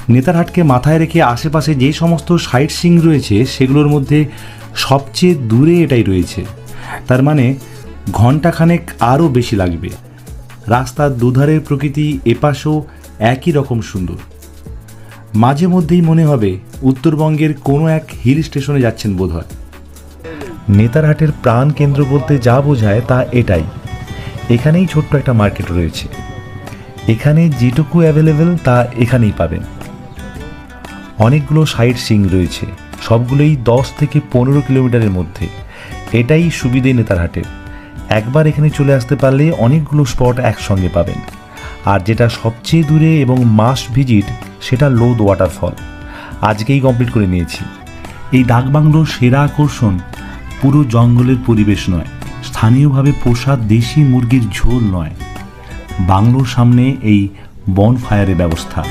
নেতারহাটকে মাথায় রেখে আশেপাশে যে সমস্ত সাইট সিইং রয়েছে সেগুলোর মধ্যে সবচেয়ে দূরে এটাই রয়েছে। তার মানে ঘণ্টাখানেক আরও বেশি লাগবে। রাস্তার দুধারের প্রকৃতি এপাশেও একই রকম সুন্দর। মাঝে মধ্যেই মনে হবে উত্তরবঙ্গের কোনো এক হিল স্টেশনে যাচ্ছেন বোধহয়। নেতারহাটের প্রাণ কেন্দ্র বলতে যা বোঝায় তা এটাই। এখানেই ছোট্ট একটা মার্কেট রয়েছে। এখানে যেটুকু অ্যাভেলেবেল তা এখানেই পাবেন। অনেকগুলো সাইট সিইং রয়েছে, সবগুলোই 10 থেকে 15 কিলোমিটারের মধ্যে। এটাই সুবিধে নেতারহাটের। একবার এখানে চলে আসতে পারলে অনেকগুলো স্পট একসঙ্গে পাবেন। আর যেটা সবচেয়ে দূরে এবং মাস্ট ভিজিট সেটা লোদ ওয়াটারফল। আজকেই কমপ্লিট করে নিয়েছি। এই ডাকবাংলোর সেরা আকর্ষণ পুরো জঙ্গলের পরিবেশ নয়, স্থানীয়ভাবে পোষা দেশি মুরগির ঝোল নয়, বাংলোর সামনে এই বনফায়ারের ব্যবস্থা।